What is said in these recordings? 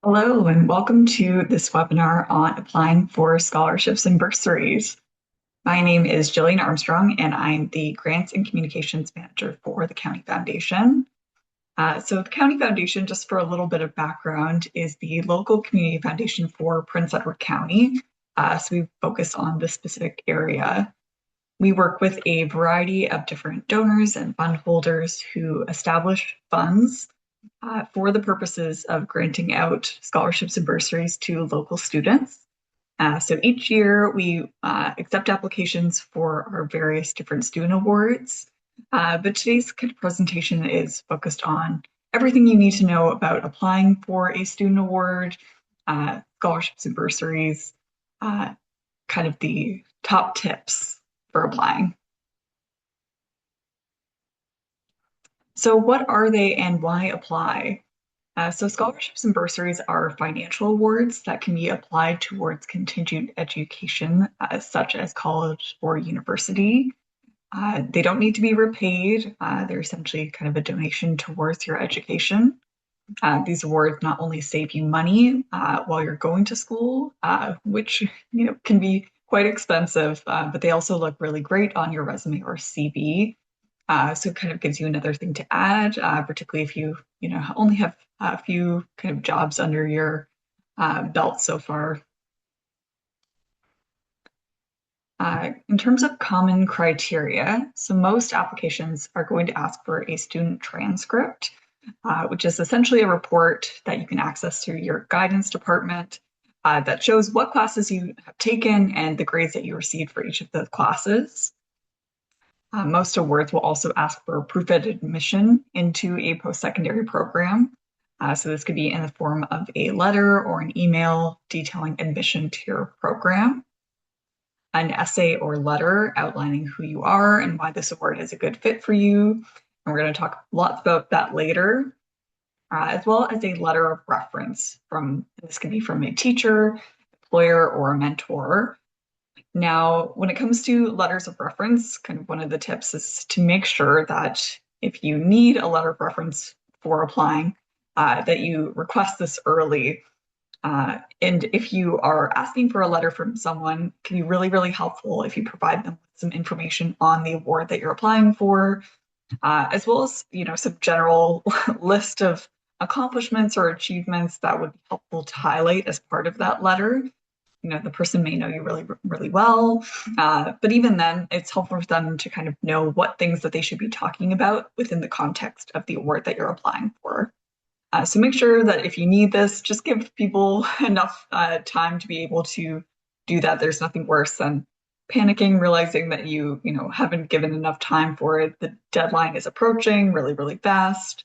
Hello, and welcome to this webinar on applying for scholarships and bursaries. My name is Jillian Armstrong, and I'm the Grants and Communications Manager for the County Foundation. The County Foundation, just for a little bit of background, is the local community foundation for Prince Edward County. We focus on this specific area. We work with a variety of different donors and fund holders who establish funds for the purposes of granting out scholarships and bursaries to local students. So each year we accept applications for our various different student awards. But today's kind of presentation is focused on everything you need to know about applying for a student award, scholarships and bursaries, kind of the top tips for applying. So what are they and why apply? Scholarships and bursaries are financial awards that can be applied towards continued education, such as college or university. They don't need to be repaid. They're essentially kind of a donation towards your education. These awards not only save you money while you're going to school, which can be quite expensive, but they also look really great on your resume or CV. So it kind of gives you another thing to add, particularly if you only have a few kind of jobs under your belt so far. In terms of common criteria, so most applications are going to ask for a student transcript, which is essentially a report that you can access through your guidance department that shows what classes you have taken and the grades that you received for each of the classes. Most awards will also ask for proof of admission into a post-secondary program. So this could be in the form of a letter or an email detailing admission to your program, an essay or letter outlining who you are and why this award is a good fit for you. And we're going to talk lots about that later, as well as a letter of reference this could be from a teacher, employer, or a mentor. Now, when it comes to letters of reference, kind of one of the tips is to make sure that if you need a letter of reference for applying, that you request this early. And if you are asking for a letter from someone, it can be really, really helpful if you provide them with some information on the award that you're applying for, as well as, some general list of accomplishments or achievements that would be helpful to highlight as part of that letter. The person may know you really, really well, but even then, it's helpful for them to kind of know what things that they should be talking about within the context of the award that you're applying for. So make sure that if you need this, just give people enough time to be able to do that. There's nothing worse than panicking, realizing that you haven't given enough time for it. The deadline is approaching really, really fast.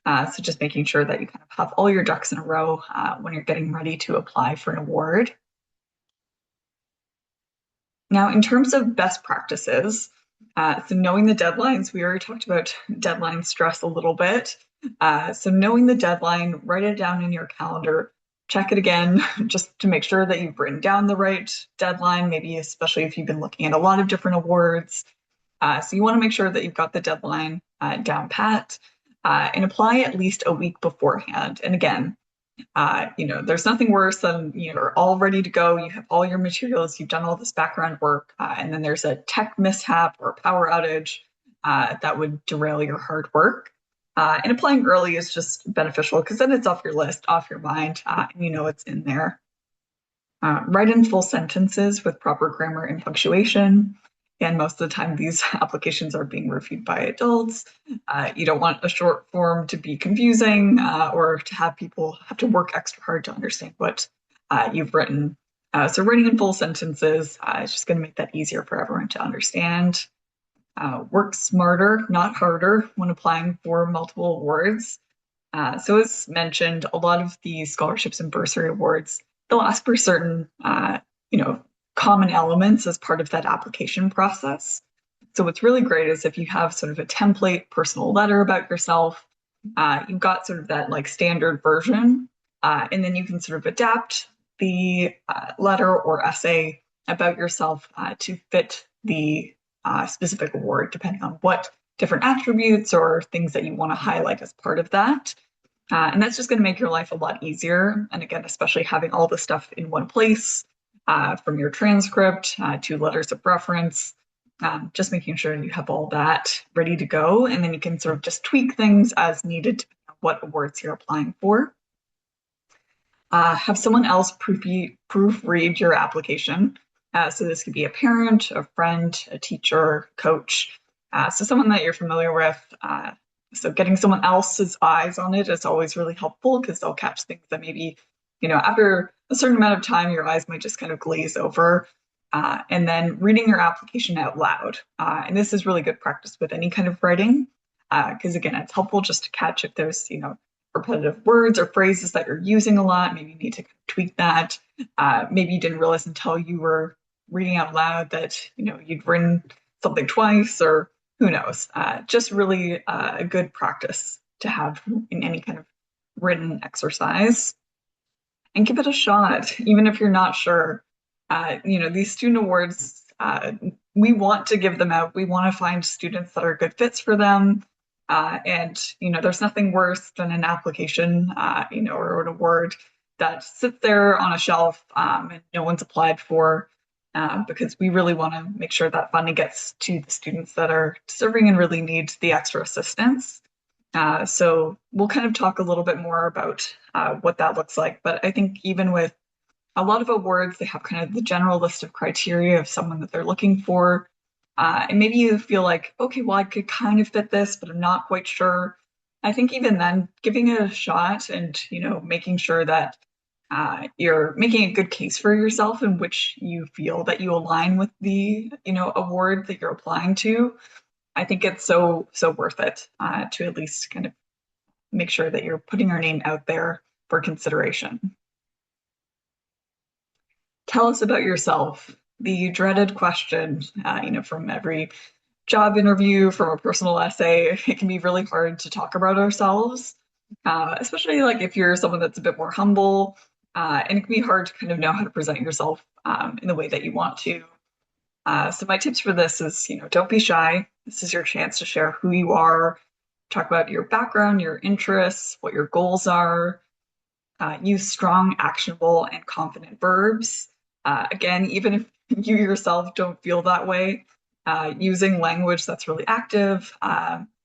So just making sure that you kind of have all your ducks in a row when you're getting ready to apply for an award. Now, in terms of best practices, so knowing the deadlines, we already talked about deadline stress a little bit. So knowing the deadline, write it down in your calendar, check it again, just to make sure that you've written down the right deadline, maybe especially if you've been looking at a lot of different awards. So you want to make sure that you've got the deadline down pat and apply at least a week beforehand. And again, there's nothing worse than you're all ready to go. You have all your materials, you've done all this background work, and then there's a tech mishap or a power outage that would derail your hard work. And applying early is just beneficial because then it's off your list, off your mind, and it's in there. Write in full sentences with proper grammar and punctuation. And most of the time, these applications are being reviewed by adults. You don't want a short form to be confusing or to have people have to work extra hard to understand what you've written. So writing in full sentences is just going to make that easier for everyone to understand. Work smarter, not harder, when applying for multiple awards. So as mentioned, a lot of the scholarships and bursary awards, they'll ask for certain, common elements as part of that application process. So what's really great is if you have sort of a template personal letter about yourself, you've got sort of that like standard version, and then you can sort of adapt the letter or essay about yourself to fit the specific award, depending on what different attributes or things that you want to highlight as part of that. And that's just going to make your life a lot easier. And again, especially having all the stuff in one place, from your transcript to letters of reference, just making sure you have all that ready to go. And then you can sort of just tweak things as needed to what awards you're applying for. Have someone else proofread your application. So this could be a parent, a friend, a teacher, coach, so someone that you're familiar with. So getting someone else's eyes on it is always really helpful because they'll catch things that maybe, after a certain amount of time, your eyes might just kind of glaze over. And then reading your application out loud. And this is really good practice with any kind of writing, because again, it's helpful just to catch if there's, repetitive words or phrases that you're using a lot. Maybe you need to tweak that. Maybe you didn't realize until you were reading out loud that, you'd written something twice, or who knows. Just really a good practice to have in any kind of written exercise. And give it a shot, even if you're not sure. These student awards, we want to give them out. We want to find students that are good fits for them. And there's nothing worse than an application, or an award that sits there on a shelf, and no one's applied for, because we really want to make sure that funding gets to the students that are deserving and really need the extra assistance. So we'll kind of talk a little bit more about what that looks like. But I think even with a lot of awards, they have kind of the general list of criteria of someone that they're looking for. And maybe you feel like, okay, well, I could kind of fit this, but I'm not quite sure. I think even then, giving it a shot and, making sure that you're making a good case for yourself in which you feel that you align with the, award that you're applying to. I think it's so worth it to at least kind of make sure that you're putting your name out there for consideration. Tell us about yourself. The dreaded question, from every job interview, from a personal essay, it can be really hard to talk about ourselves, especially like if you're someone that's a bit more humble, and it can be hard to kind of know how to present yourself in the way that you want to. So my tips for this is, don't be shy. This is your chance to share who you are, talk about your background, your interests, what your goals are. Use strong, actionable, and confident verbs. Again, even if you yourself don't feel that way, using language that's really active,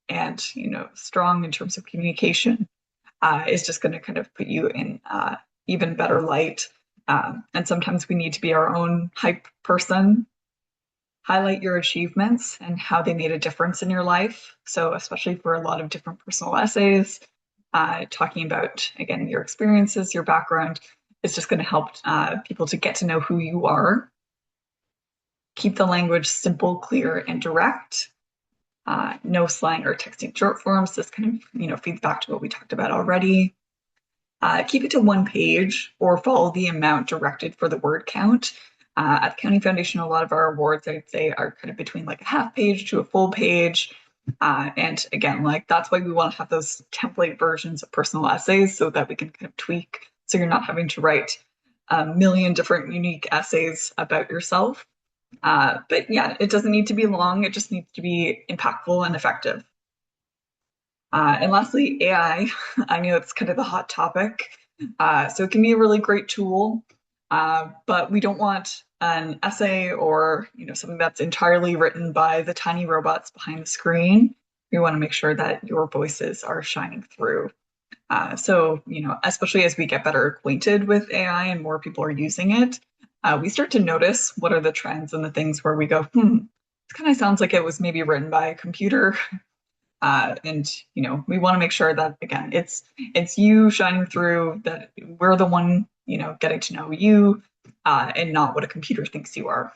and strong in terms of communication is just going to kind of put you in even better light. And sometimes we need to be our own hype person. Highlight your achievements and how they made a difference in your life. So especially for a lot of different personal essays, talking about, again, your experiences, your background, is just going to help people to get to know who you are. Keep the language simple, clear, and direct. No slang or texting short forms. This kind of, feeds back to what we talked about already. Keep it to one page or follow the amount directed for the word count. At the County Foundation, a lot of our awards, I'd say, are kind of between like a half page to a full page. And again, like that's why we want to have those template versions of personal essays so that we can kind of tweak. So you're not having to write a million different unique essays about yourself. But yeah, it doesn't need to be long. It just needs to be impactful and effective. And lastly, AI. I know it's kind of the hot topic. So it can be a really great tool, but we don't want an essay or something that's entirely written by the tiny robots behind the screen. We want to make sure that your voices are shining through. So especially as we get better acquainted with AI and more people are using it, we start to notice what are the trends and the things where we go, this kind of sounds like it was maybe written by a computer. And we want to make sure that again, it's you shining through, that we're the one getting to know you, and not what a computer thinks you are.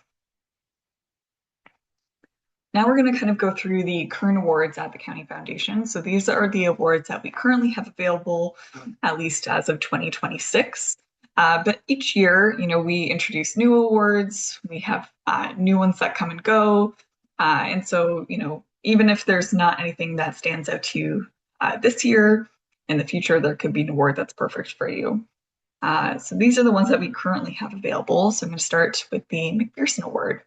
Now we're going to kind of go through the current awards at the County Foundation. So these are the awards that we currently have available, at least as of 2026. But each year, we introduce new awards. We have new ones that come and go. And so, even if there's not anything that stands out to you this year, in the future, there could be an award that's perfect for you. So these are the ones that we currently have available. So I'm going to start with the McPherson Award.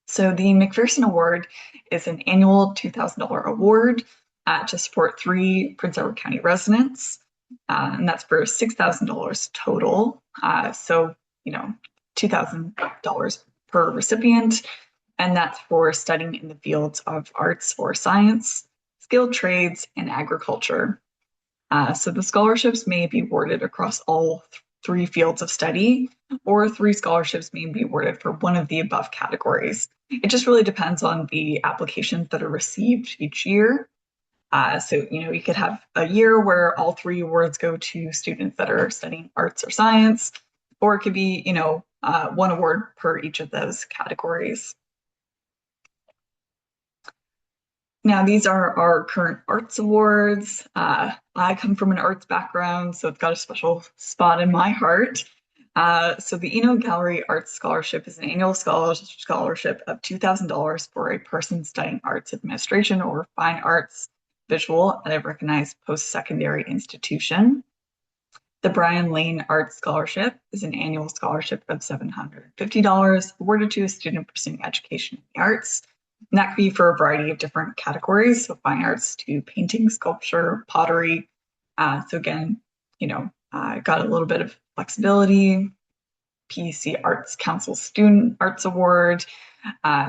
So the McPherson Award is an annual $2,000 award to support 3 Prince Edward County residents. and that's for $6,000 total. So, $2,000 per recipient, and that's for studying in the fields of arts or science, skilled trades, and agriculture. So the scholarships may be awarded across all three fields of study, or three scholarships may be awarded for one of the above categories. It just really depends on the applications that are received each year. So, you could have a year where all three awards go to students that are studying arts or science, or it could be, one award per each of those categories. Now, these are our current arts awards. I come from an arts background, so it's got a special spot in my heart. So the Eno Gallery Arts Scholarship is an annual scholarship of $2,000 for a person studying arts administration or fine arts visual at a recognized post-secondary institution. The Brian Lane Arts Scholarship is an annual scholarship of $750 awarded to a student pursuing education in the arts. And that could be for a variety of different categories, so fine arts to painting, sculpture, pottery. So again, got a little bit of flexibility. PEC Arts Council Student Arts Award.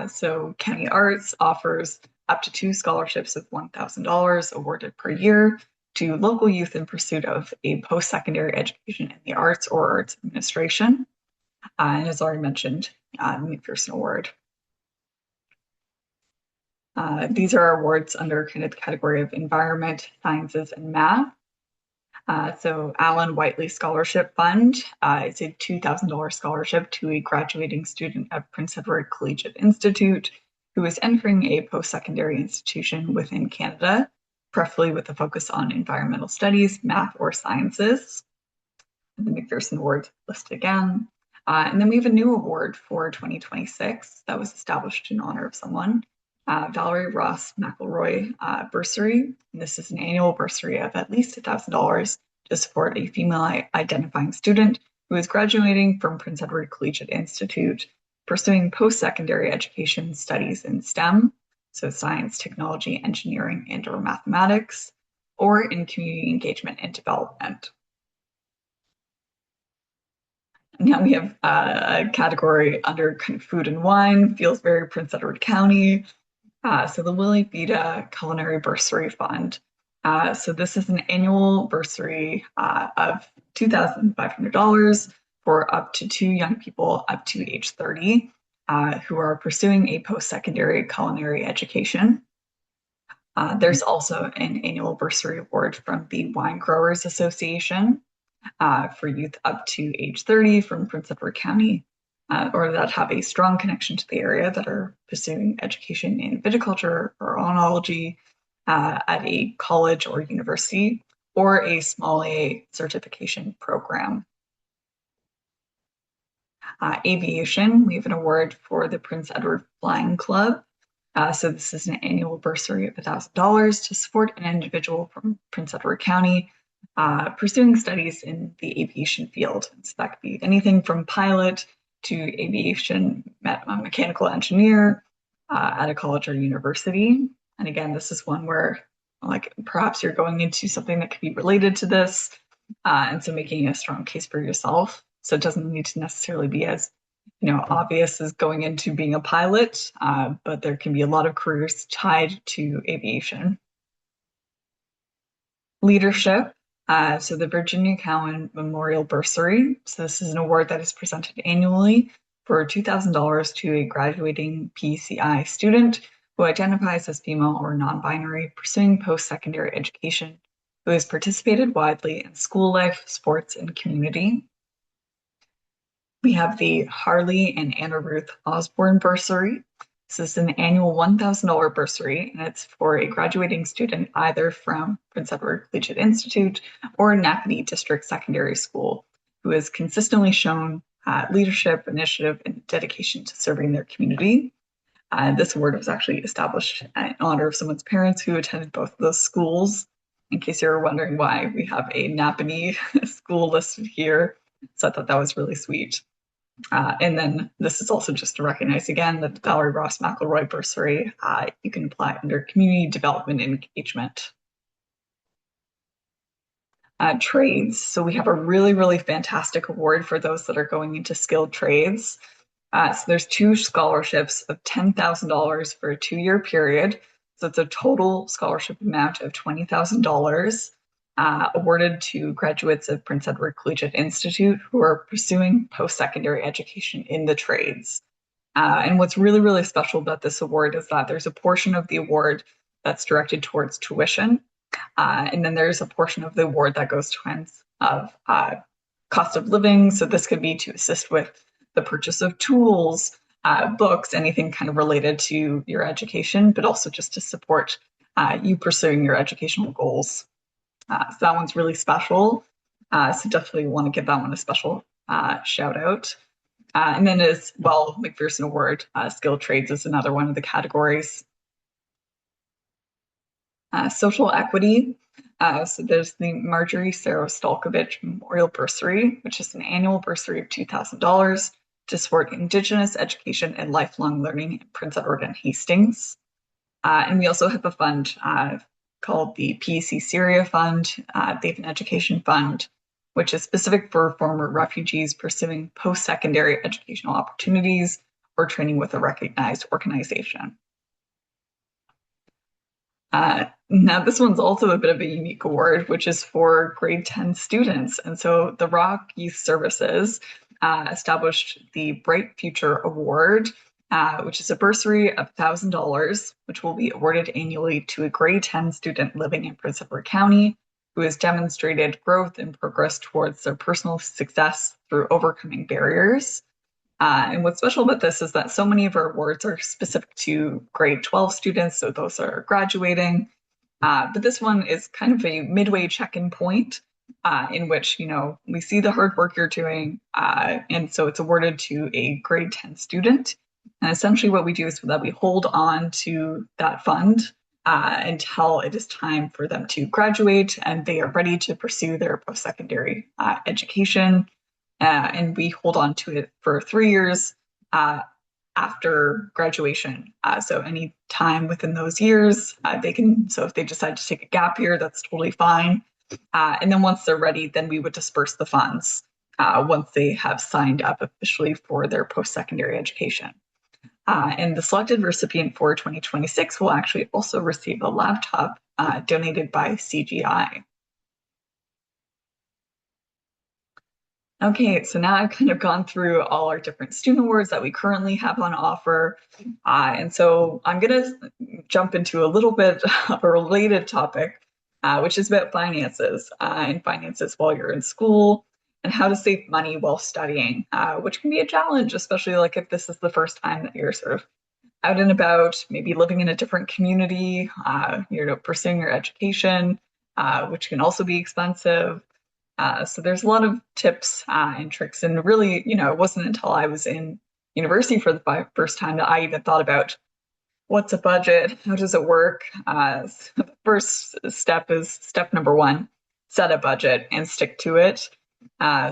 So County Arts offers up to 2 scholarships of $1,000 awarded per year to local youth in pursuit of a post-secondary education in the arts or arts administration. And as already mentioned, the McPherson Award. These are awards under kind of the category of environment, sciences, and math. So Alan Whiteley Scholarship Fund is a $2,000 scholarship to a graduating student of Prince Edward Collegiate Institute who is entering a post-secondary institution within Canada, preferably with a focus on environmental studies, math, or sciences. The McPherson Award listed again. And then we have a new award for 2026 that was established in honor of someone, Valerie Ross McElroy Bursary. And this is an annual bursary of at least $1,000 to support a female identifying student who is graduating from Prince Edward Collegiate Institute, pursuing post-secondary education studies in STEM, so science, technology, engineering, and or mathematics, or in community engagement and development. Now we have a category under kind of food and wine, feels very Prince Edward County. So the Willie Vita Culinary Bursary Fund. So this is an annual bursary of $2,500 for up to 2 young people up to age 30 who are pursuing a post-secondary culinary education. There's also an annual bursary award from the Wine Growers Association for youth up to age 30 from Prince Edward County, or that have a strong connection to the area that are pursuing education in viticulture or oenology at a college or university, or a small A certification program. Aviation, we have an award for the Prince Edward Flying Club. So this is an annual bursary of $1,000 to support an individual from Prince Edward County pursuing studies in the aviation field. So that could be anything from pilot to aviation mechanical engineer at a college or university. And again, this is one where perhaps you're going into something that could be related to this. And so making a strong case for yourself. So it doesn't need to necessarily be as obvious as going into being a pilot, but there can be a lot of careers tied to aviation. Leadership. So the Virginia Cowan Memorial Bursary. So this is an award that is presented annually for $2,000 to a graduating PCI student who identifies as female or non-binary, pursuing post-secondary education, who has participated widely in school life, sports, and community. We have the Harley and Anna Ruth Osborne Bursary. This is an annual $1,000 bursary, and it's for a graduating student either from Prince Edward Collegiate Institute or Napanee District Secondary School, who has consistently shown leadership, initiative, and dedication to serving their community. This award was actually established in honor of someone's parents who attended both of those schools, in case you were wondering why we have a Napanee school listed here. So I thought that was really sweet. And then this is also just to recognize again that the Valerie Ross McElroy Bursary, you can apply under community development and engagement. Trades. So we have a really, really fantastic award for those that are going into skilled trades. So there's two scholarships of $10,000 for a 2-year period. So it's a total scholarship amount of $20,000 awarded to graduates of Prince Edward Collegiate Institute who are pursuing post-secondary education in the trades. And what's really, really special about this award is that there's a portion of the award that's directed towards tuition. And then there's a portion of the award that goes towards cost of living. So this could be to assist with the purchase of tools, books, anything kind of related to your education, but also just to support you pursuing your educational goals. So that one's really special. So definitely want to give that one a special shout out. And then as well, McPherson Award, skilled trades is another one of the categories. Social equity. So there's the Marjorie Sarah Stalkovich Memorial Bursary, which is an annual bursary of $2,000 to support Indigenous education and lifelong learning in Prince Edward and Hastings. And we also have a fund called the PEC Syria Fund. They have an education fund, which is specific for former refugees pursuing post-secondary educational opportunities or training with a recognized organization. Now, this one's also a bit of a unique award, which is for grade 10 students. And so the Rock Youth Services established the Bright Future Award, which is a bursary of $1,000, which will be awarded annually to a grade 10 student living in Prince Edward County who has demonstrated growth and progress towards their personal success through overcoming barriers. And what's special about this is that so many of our awards are specific to grade 12 students, so those are graduating. But this one is kind of a midway check-in point in which, we see the hard work you're doing. And so it's awarded to a grade 10 student. And essentially what we do is that we hold on to that fund until it is time for them to graduate and they are ready to pursue their post-secondary education. And we hold on to it for 3 years after graduation. So any time within those years, they can, so if they decide to take a gap year, that's totally fine. And then once they're ready, then we would disperse the funds once they have signed up officially for their post-secondary education. And the selected recipient for 2026 will actually also receive a laptop donated by CGI. Okay, so now I've kind of gone through all our different student awards that we currently have on offer. And so I'm going to jump into a little bit of a related topic, which is about finances and finances while you're in school and how to save money while studying, which can be a challenge, especially like if this is the first time that you're sort of out and about, maybe living in a different community, pursuing your education, which can also be expensive. So there's a lot of tips and tricks. And really, it wasn't until I was in university for the first time that I even thought about what's a budget? How does it work? So the first step is step number one, set a budget and stick to it.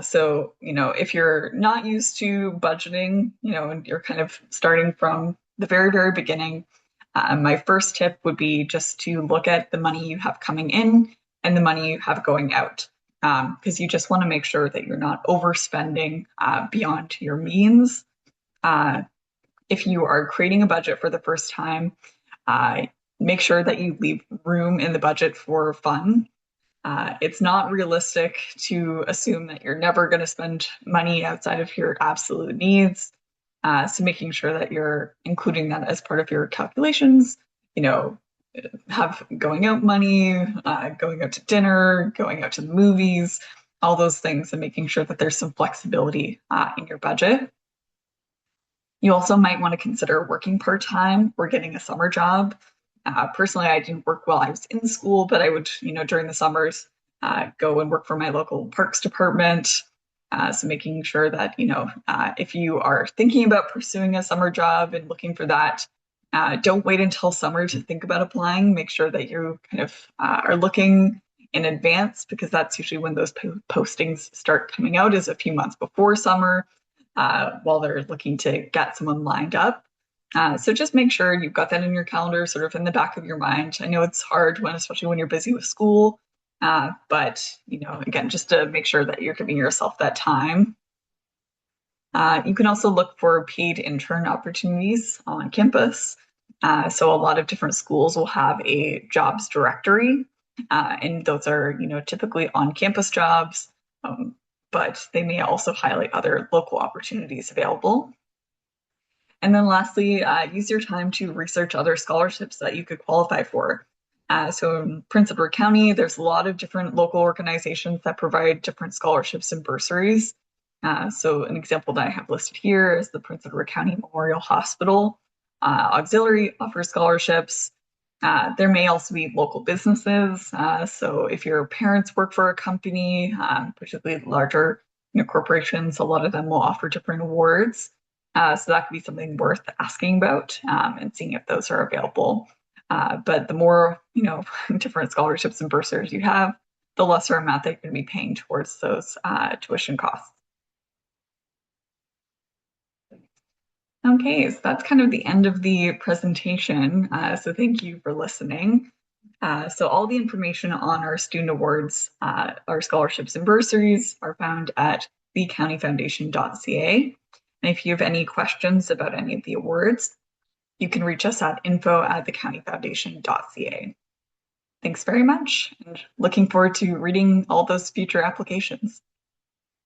So, if you're not used to budgeting, and you're kind of starting from the very, very beginning, my first tip would be just to look at the money you have coming in and the money you have going out. Because you just want to make sure that you're not overspending beyond your means. If you are creating a budget for the first time, make sure that you leave room in the budget for fun. It's not realistic to assume that you're never going to spend money outside of your absolute needs. So making sure that you're including that as part of your calculations, have going out money, going out to dinner, going out to the movies, all those things, and making sure that there's some flexibility in your budget. You also might want to consider working part-time or getting a summer job. Personally, I didn't work while I was in school, but I would, during the summers, go and work for my local parks department. So making sure that, if you are thinking about pursuing a summer job and looking for that, don't wait until summer to think about applying. Make sure that you kind of are looking in advance, because that's usually when those postings start coming out, is a few months before summer, while they're looking to get someone lined up. So just make sure you've got that in your calendar, sort of in the back of your mind. I know it's hard especially when you're busy with school, But, again, just to make sure that you're giving yourself that time. You can also look for paid intern opportunities on campus. So a lot of different schools will have a jobs directory, and those are, typically on-campus jobs, but they may also highlight other local opportunities available. And then lastly, use your time to research other scholarships that you could qualify for. So in Prince Edward County, there's a lot of different local organizations that provide different scholarships and bursaries. So an example that I have listed here is the Prince Edward County Memorial Hospital Auxiliary offers scholarships. There may also be local businesses. So if your parents work for a company, particularly larger corporations, a lot of them will offer different awards. So that could be something worth asking about and seeing if those are available. But the more, different scholarships and bursaries you have, the lesser amount that you're going to be paying towards those tuition costs. Okay, so that's kind of the end of the presentation. So thank you for listening. So all the information on our student awards, our scholarships and bursaries are found at thecountyfoundation.ca. And if you have any questions about any of the awards, you can reach us at info@thecountyfoundation.ca. Thanks very much, and looking forward to reading all those future applications.